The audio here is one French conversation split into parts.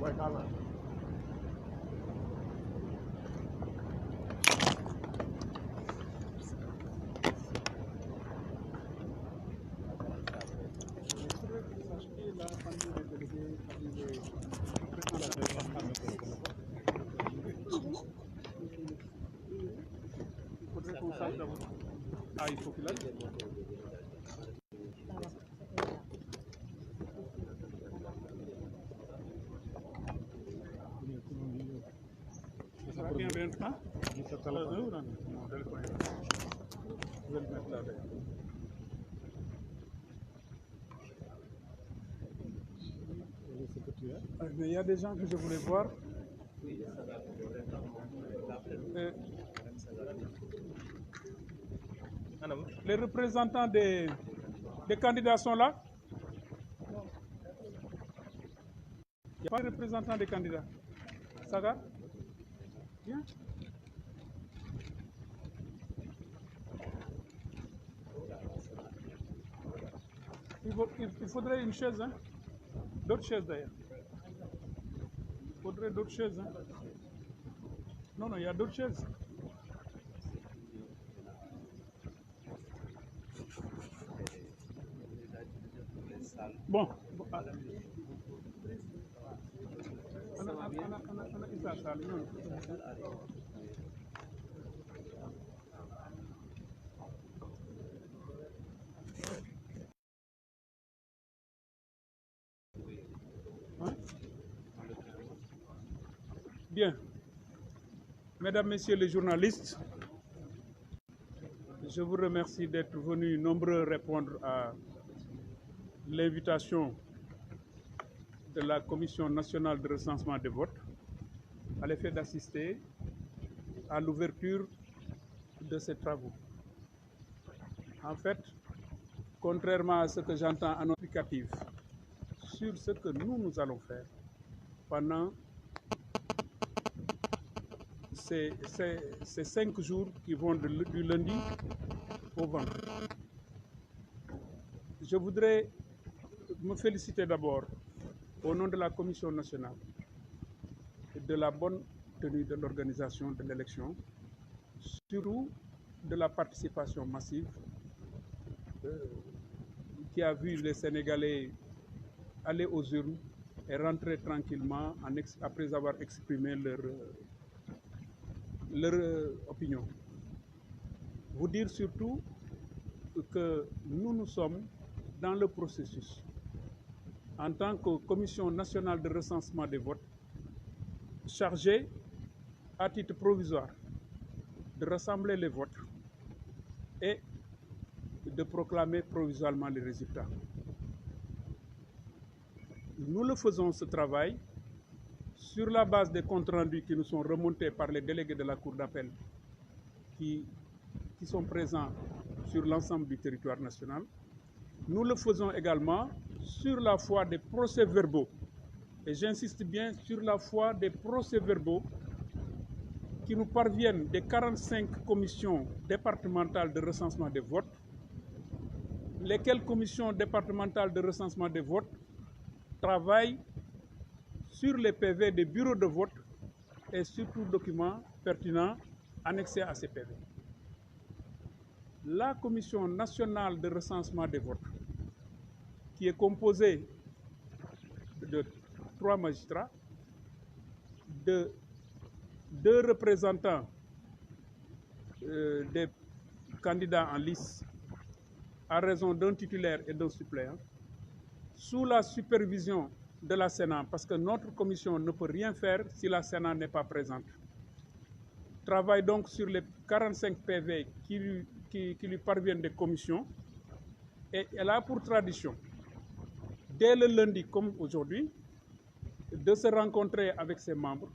Ah, il faut qu'il aille. Ça vient maintenant. Mais il y a des gens que je voulais voir. Les représentants des candidats sont là. Il n'y a pas de représentant des candidats. Saga? Bien. Il faudrait une chaise, hein? D'autres chaises d'ailleurs. Il faudrait d'autres chaises. Hein? Non, non, il y a d'autres chaises. Bon. Bien. Mesdames, Messieurs les journalistes, je vous remercie d'être venus nombreux répondre à l'invitation de la Commission nationale de recensement des votes à l'effet d'assister à l'ouverture de ces travaux. En fait, contrairement à ce que j'entends en applicatif sur ce que nous allons faire pendant ces 5 jours qui vont du lundi au vendredi. Je voudrais me féliciter d'abord au nom de la Commission nationale et de la bonne tenue de l'organisation de l'élection, surtout de la participation massive qui a vu les Sénégalais aller aux urnes et rentrer tranquillement après avoir exprimé leur opinion. Vous dire surtout que nous sommes dans le processus en tant que Commission nationale de recensement des votes chargée à titre provisoire de rassembler les votes et de proclamer provisoirement les résultats. Nous le faisons ce travail sur la base des comptes rendus qui nous sont remontés par les délégués de la Cour d'appel qui sont présents sur l'ensemble du territoire national. Nous le faisons également sur la foi des procès-verbaux, et j'insiste bien sur la foi des procès-verbaux qui nous parviennent des 45 commissions départementales de recensement des votes, lesquelles commissions départementales de recensement des votes travaillent sur les PV des bureaux de vote et sur tout document pertinent annexé à ces PV. La Commission nationale de recensement des votes, qui est composée de 3 magistrats, de 2 représentants des candidats en lice à raison d'un titulaire et d'un suppléant, sous la supervision de la Sénat, parce que notre commission ne peut rien faire si la Sénat n'est pas présente. Travaille donc sur les 45 PV qui lui parviennent des commissions, et elle a pour tradition, dès le lundi comme aujourd'hui, de se rencontrer avec ses membres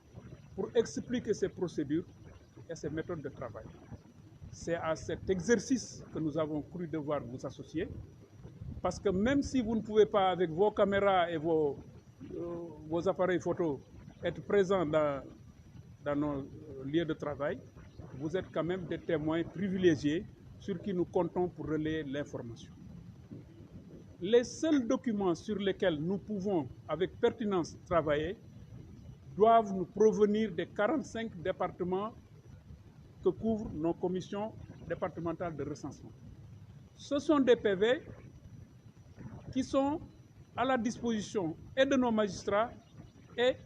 pour expliquer ses procédures et ses méthodes de travail. C'est à cet exercice que nous avons cru devoir vous associer, parce que même si vous ne pouvez pas, avec vos caméras et vos appareils photo, être présents dans nos lieux de travail, vous êtes quand même des témoins privilégiés sur qui nous comptons pour relayer l'information. Les seuls documents sur lesquels nous pouvons avec pertinence travailler doivent nous provenir des 45 départements que couvrent nos commissions départementales de recensement. Ce sont des PV qui sont à la disposition et de nos magistrats et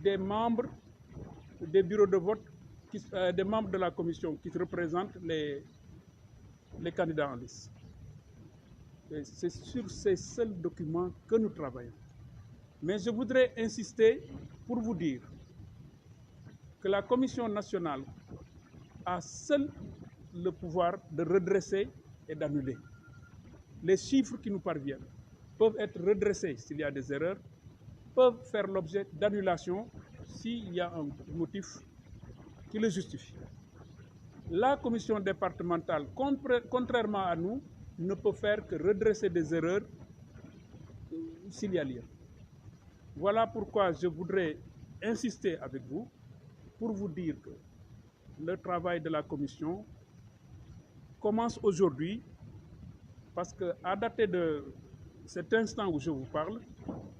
des membres des bureaux de vote, des membres de la commission qui représentent les candidats en liste. C'est sur ces seuls documents que nous travaillons. Mais je voudrais insister pour vous dire que la Commission nationale a seul le pouvoir de redresser et d'annuler. Les chiffres qui nous parviennent peuvent être redressés s'il y a des erreurs, peuvent faire l'objet d'annulation s'il y a un motif qui le justifie. La commission départementale, contrairement à nous, ne peut faire que redresser des erreurs s'il y a lieu. Voilà pourquoi je voudrais insister avec vous pour vous dire que le travail de la commission commence aujourd'hui parce qu'à dater de cet instant où je vous parle,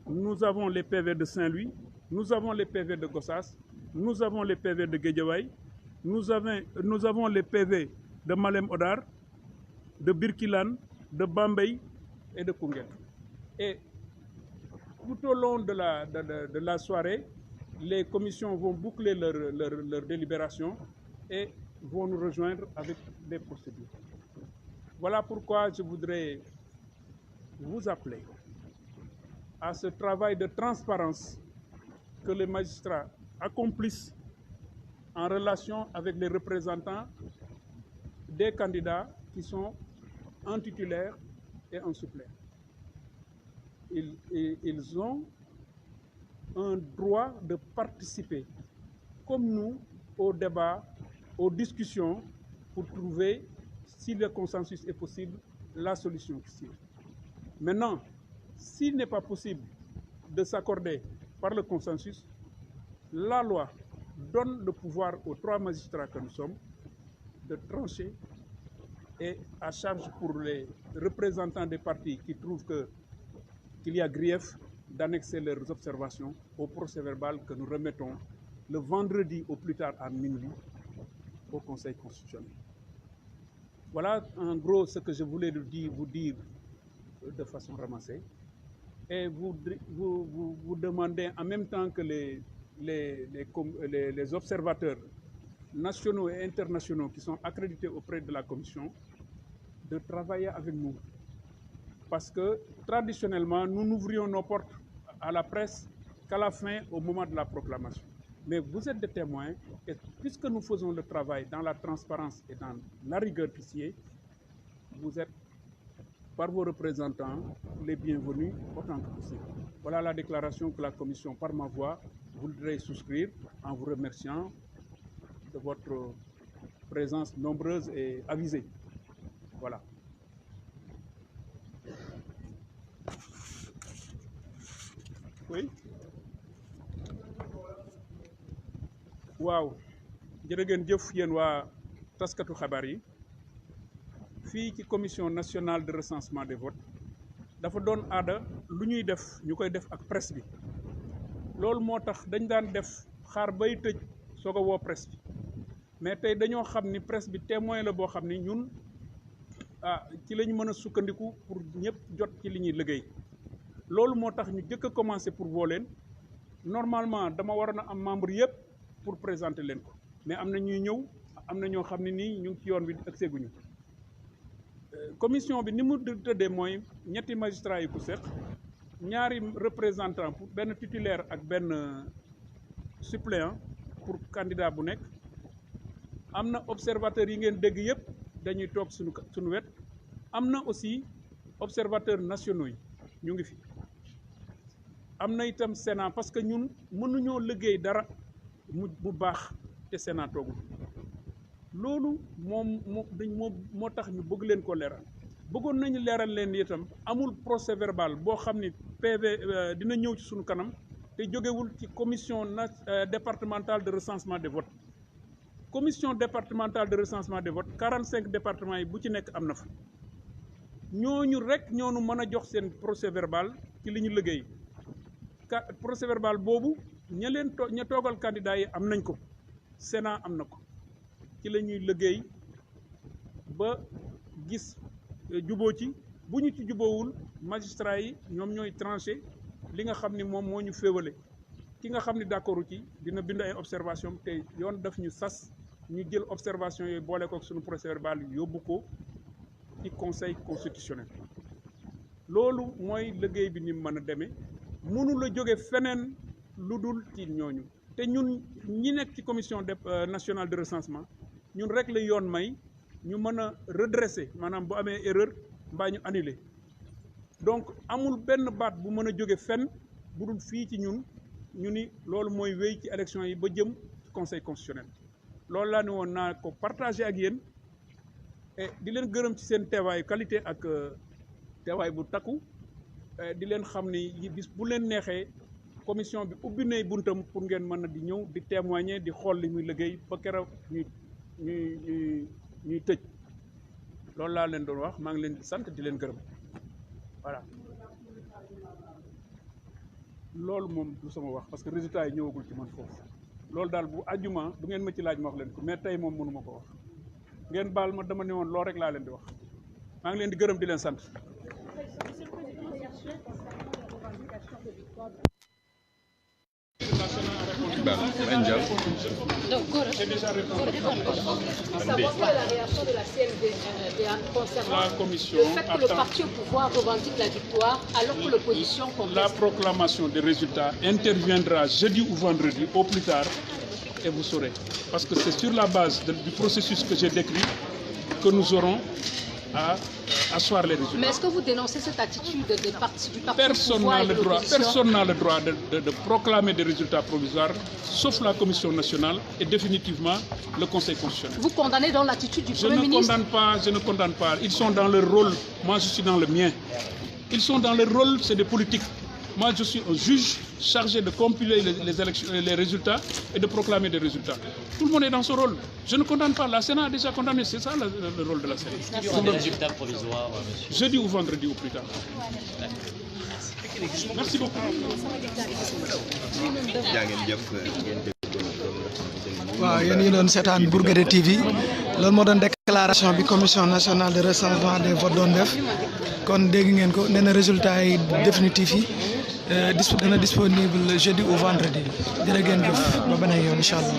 nous avons les PV de Saint-Louis, nous avons les PV de Gossas, nous avons les PV de Guédiawaye, nous avons les PV de Malem Hodar, de Birkilane, de Bambey et de Koungheul. Et tout au long de la soirée, les commissions vont boucler leur délibération et vont nous rejoindre avec des procédures. Voilà pourquoi je voudrais vous appeler à ce travail de transparence que les magistrats accomplissent en relation avec les représentants des candidats qui sont en titulaire et en suppléant. Ils ont un droit de participer, comme nous, au débat, aux discussions, pour trouver, si le consensus est possible, la solution qui suit. Maintenant, s'il n'est pas possible de s'accorder par le consensus, la loi donne le pouvoir aux 3 magistrats que nous sommes de trancher et à charge pour les représentants des partis qui trouvent qu'il y a grief d'annexer leurs observations au procès-verbal que nous remettons le vendredi au plus tard à minuit au Conseil constitutionnel. Voilà en gros ce que je voulais vous dire de façon ramassée. Et vous demandez en même temps que les observateurs nationaux et internationaux qui sont accrédités auprès de la Commission de travailler avec nous. Parce que traditionnellement, nous n'ouvrions nos portes à la presse qu'à la fin, au moment de la proclamation. Mais vous êtes des témoins et puisque nous faisons le travail dans la transparence et dans la rigueur qui est, vous êtes, par vos représentants, les bienvenus autant que possible. Voilà la déclaration que la Commission, par ma voix, voudrait souscrire en vous remerciant de votre présence nombreuse et avisée. Voilà. Oui. waaw jërë ngeen jëf yéen waa taskatu xabaar yi fii ci commission nationale de recensement des votes dafa doon aada lu ñuy def ñu koy def ak presse bi loolu moo tax dañ daan def xaar bay tëj soog a woo presse bi mais tey dañoo xam ni presse bi témoin la boo xam ni ñun ci la ñu mën a sukkandiku pour ñëpp jot ci li ñuy liggéey loolu moo tax ñu jëkk a commencé pour woo leen normalement dama waroon a am membre yëpp pour présenter leen ko mais am na ñuy ñëw am na ñoo xam ne nii ñu ngi ci yoon bi ak seguñu commission bi ni mu tëddee mooy ñetti magistrats yi ku seq ñaari représentant pour benn titulaire ak benn suppléant pour candidat bu nekk am na observateurs yi ngeen dégg yëpp dañuy toog suñu wet am na aussi observateurs nationaux yi ñu ngi fi am na itam Sénat parce que ñun mënuñoo liggéey dara mu baax te Sénat toogul loolu moo tax ñu bëgg leen ko leeral bëggoon nañu leeral leen itam amul procès verbal boo xam ni PV dina ñëw ci suñu kanam te jógewul ci commission départementale de recensement des votes commission départementale de recensement des votes 45 départements yi bu ci nekk am na fa ñooñu rek ñoonu mën a jox seen procès verbal ci li ñu liggéey procès verbal boobu ña toogal candidat yi am nañ ko Sénat am na ko ci la ñuy liggéey ba gis juboo ci bu ñu ci juboowul magistrat yi ñoom ñooy tranché li nga xam ni moom moo ñu féewale ki nga xam ni d'accordu ci dina bind ay observation te yoon daf ñu sas ñu jël observation yooyu boole ko suñu procès verbal yóbbu ko ci conseil constitutionnel loolu mooy liggéey bi ni mën a demee mënu la jóge feneen lu dul ci ñooñu te ñun ñi nekk ci commission nationale de recensement ñun rek la yoon may ñu mën a redresser maanaam bu amee erreur mbaa ñu annuler donc amul benn baat bu mën a jóge fenn bu dul fii ci ñun ñu ni loolu mooy wéy ci élection yi ba jëm ci conseil constitutionnel loolu laa ne woon naa ko partagé ak yéen et di leen gërëm ci seen teewaayu qualité ak teewaay bu takku di leen xam ni bis bu leen neexee commission bi ubbi nay buntam pour ngeen mën a di ñëw di témoigner di xool li muy liggéey ba keroog ñuy tëj loolu laa leen doon wax maa ngi leen di sant di leen gërëm voilà loolu moom du sama wax parce que résultat yi ñëwagul ci man foofu loolu daal bu àjjuma du ngeen ma ci laaj ma wax leen ko mais tey moom mënu ma ko wax ngeen baal ma dama ne woon loolu rek laa leen di wax maa ngi leen di gërëm di leen sant. Savoir quelle est la réaction de la CNDA concernant la commission le fait que le parti au pouvoir revendique la victoire alors que l'opposition conteste. La proclamation des résultats interviendra jeudi ou vendredi au plus tard et vous saurez. Parce que c'est sur la base du processus que j'ai décrit que nous aurons à asseoir les résultats. Mais est-ce que vous dénoncez cette attitude du parti au Personne pouvoir n'a le droit de proclamer des résultats provisoires, sauf la Commission nationale et définitivement le Conseil constitutionnel. Vous condamnez donc l'attitude du Premier ministre? Je ne condamne pas. Ils sont dans leur rôle. Moi, je suis dans le mien. Ils sont dans leur rôle, c'est des politiques. Moi, je suis un juge chargé de compiler les résultats et de proclamer des résultats. Tout le monde est dans ce rôle. Je ne condamne pas. La Sénat a déjà condamné. C'est ça le rôle de la Sénat. Est-ce qu'il y aura des résultats provisoires, monsieur? Jeudi ou vendredi au plus tard. Merci beaucoup. waaw yéen ñi doon seetaan Bourguédé TV loolu moo doon déclaration bi commission nationale de recensement des votes doon def kon dégg ngeen ko nee na résultat yi définitif yi dana disponible jeudi ou vendredi jërë ngeen jëf ba beneen yoon incha allah.